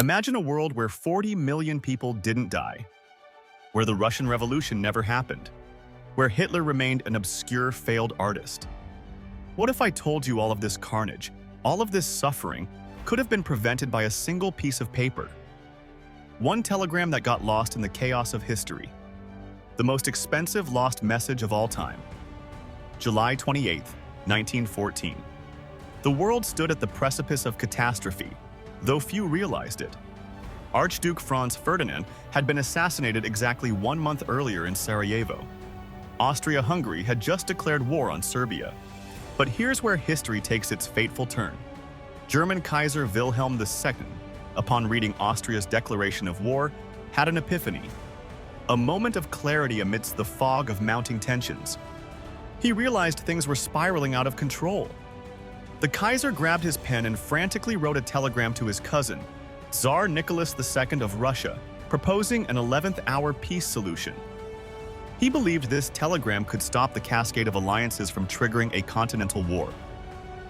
Imagine a world where 40 million people didn't die, where the Russian Revolution never happened, where Hitler remained an obscure failed artist. What if I told you all of this carnage, all of this suffering, could have been prevented by a single piece of paper? One telegram that got lost in the chaos of history. The most expensive lost message of all time. July 28, 1914. The world stood at the precipice of catastrophe, though few realized it. Archduke Franz Ferdinand had been assassinated exactly 1 month earlier in Sarajevo. Austria-Hungary had just declared war on Serbia. But here's where history takes its fateful turn. German Kaiser Wilhelm II, upon reading Austria's declaration of war, had an epiphany. A moment of clarity amidst the fog of mounting tensions. He realized things were spiraling out of control. The Kaiser grabbed his pen and frantically wrote a telegram to his cousin, Tsar Nicholas II of Russia, proposing an 11th-hour peace solution. He believed this telegram could stop the cascade of alliances from triggering a continental war.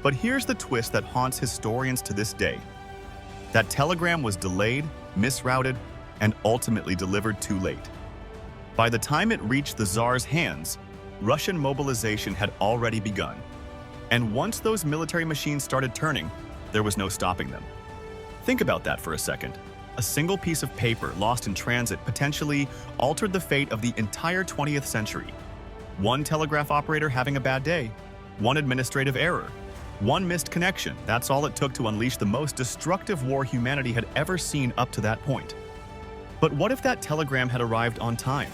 But here's the twist that haunts historians to this day. That telegram was delayed, misrouted, and ultimately delivered too late. By the time it reached the Tsar's hands, Russian mobilization had already begun. And once those military machines started turning, there was no stopping them. Think about that for a second. A single piece of paper lost in transit potentially altered the fate of the entire 20th century. One telegraph operator having a bad day, one administrative error, one missed connection, that's all it took to unleash the most destructive war humanity had ever seen up to that point. But what if that telegram had arrived on time?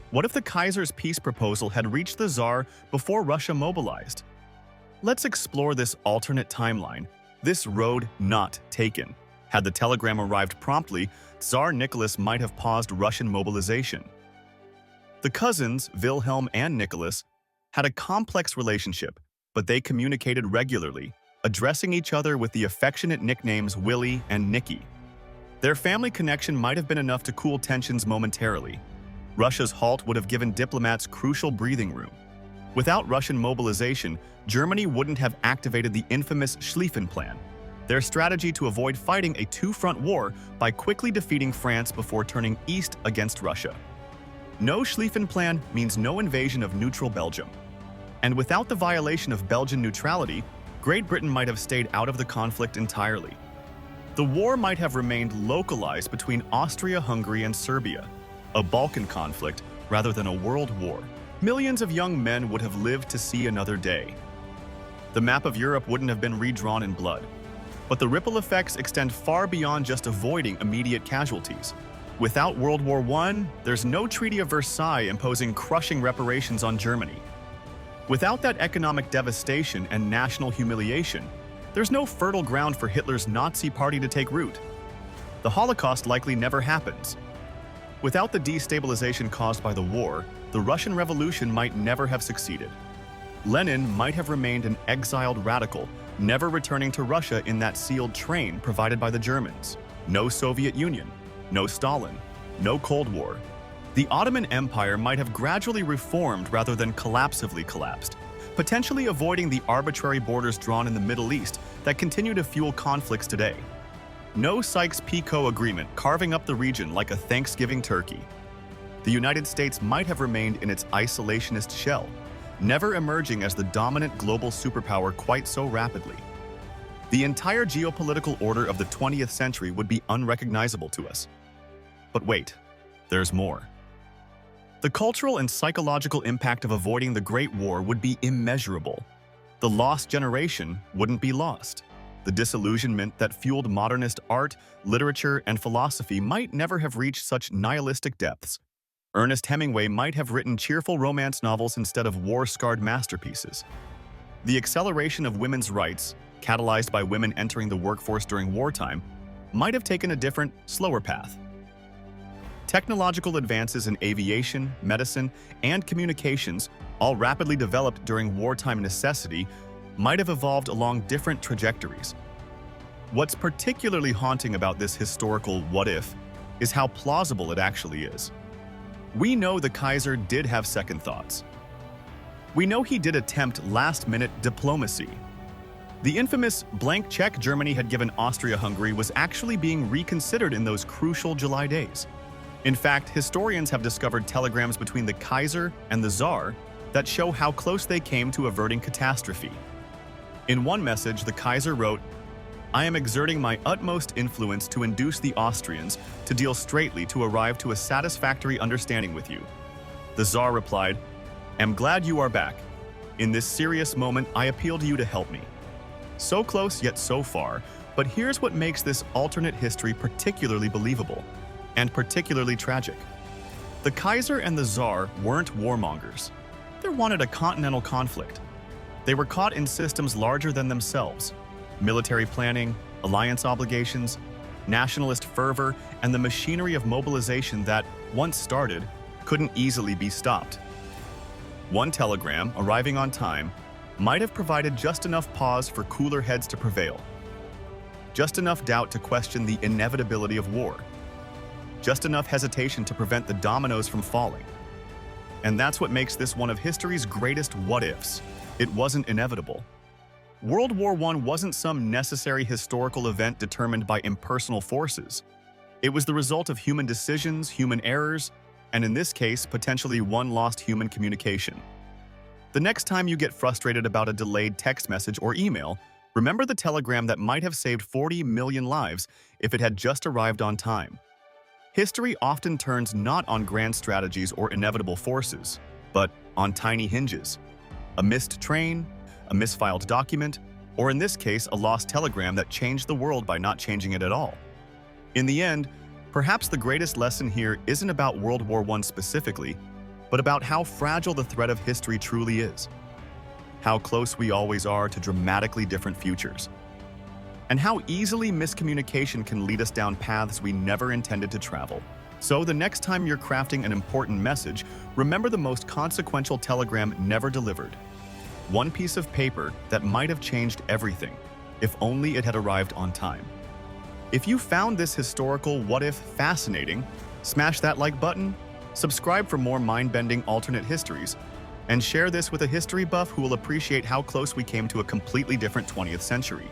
What if the Kaiser's peace proposal had reached the Tsar before Russia mobilized? Let's explore this alternate timeline, this road not taken. Had the telegram arrived promptly, Tsar Nicholas might have paused Russian mobilization. The cousins, Wilhelm and Nicholas, had a complex relationship, but they communicated regularly, addressing each other with the affectionate nicknames Willie and Nicky. Their family connection might have been enough to cool tensions momentarily. Russia's halt would have given diplomats crucial breathing room. Without Russian mobilization, Germany wouldn't have activated the infamous Schlieffen Plan, their strategy to avoid fighting a two-front war by quickly defeating France before turning east against Russia. No Schlieffen Plan means no invasion of neutral Belgium. And without the violation of Belgian neutrality, Great Britain might have stayed out of the conflict entirely. The war might have remained localized between Austria-Hungary and Serbia, a Balkan conflict rather than a world war. Millions of young men would have lived to see another day. The map of Europe wouldn't have been redrawn in blood. But the ripple effects extend far beyond just avoiding immediate casualties. Without World War I, there's no Treaty of Versailles imposing crushing reparations on Germany. Without that economic devastation and national humiliation, there's no fertile ground for Hitler's Nazi party to take root. The Holocaust likely never happens. Without the destabilization caused by the war, the Russian Revolution might never have succeeded. Lenin might have remained an exiled radical, never returning to Russia in that sealed train provided by the Germans. No Soviet Union, no Stalin, no Cold War. The Ottoman Empire might have gradually reformed rather than collapsively collapsed, potentially avoiding the arbitrary borders drawn in the Middle East that continue to fuel conflicts today. No Sykes-Picot Agreement carving up the region like a Thanksgiving turkey. The United States might have remained in its isolationist shell, never emerging as the dominant global superpower quite so rapidly. The entire geopolitical order of the 20th century would be unrecognizable to us. But wait, there's more. The cultural and psychological impact of avoiding the Great War would be immeasurable. The lost generation wouldn't be lost. The disillusionment that fueled modernist art, literature, and philosophy might never have reached such nihilistic depths. Ernest Hemingway might have written cheerful romance novels instead of war-scarred masterpieces. The acceleration of women's rights, catalyzed by women entering the workforce during wartime, might have taken a different, slower path. Technological advances in aviation, medicine, and communications, all rapidly developed during wartime necessity, might have evolved along different trajectories. What's particularly haunting about this historical what-if is how plausible it actually is. We know the Kaiser did have second thoughts. We know he did attempt last-minute diplomacy. The infamous blank check Germany had given Austria-Hungary was actually being reconsidered in those crucial July days. In fact, historians have discovered telegrams between the Kaiser and the Tsar that show how close they came to averting catastrophe. In one message, the Kaiser wrote, "I am exerting my utmost influence to induce the Austrians to deal straightly to arrive to a satisfactory understanding with you." The Tsar replied, "Am glad you are back. In this serious moment, I appeal to you to help me." So close yet so far, but here's what makes this alternate history particularly believable and particularly tragic. The Kaiser and the Tsar weren't warmongers. They wanted a continental conflict. They were caught in systems larger than themselves: military planning, alliance obligations, nationalist fervor, and the machinery of mobilization that, once started, couldn't easily be stopped. One telegram, arriving on time, might have provided just enough pause for cooler heads to prevail, just enough doubt to question the inevitability of war, just enough hesitation to prevent the dominoes from falling. And that's what makes this one of history's greatest what-ifs. It wasn't inevitable. World War I wasn't some necessary historical event determined by impersonal forces. It was the result of human decisions, human errors, and in this case, potentially one lost human communication. The next time you get frustrated about a delayed text message or email, remember the telegram that might have saved 40 million lives if it had just arrived on time. History often turns not on grand strategies or inevitable forces, but on tiny hinges. A missed train, a misfiled document, or in this case, a lost telegram that changed the world by not changing it at all. In the end, perhaps the greatest lesson here isn't about World War I specifically, but about how fragile the thread of history truly is, how close we always are to dramatically different futures, and how easily miscommunication can lead us down paths we never intended to travel. So the next time you're crafting an important message, remember the most consequential telegram never delivered. One piece of paper that might have changed everything, if only it had arrived on time. If you found this historical what-if fascinating, smash that like button, subscribe for more mind-bending alternate histories, and share this with a history buff who will appreciate how close we came to a completely different 20th century.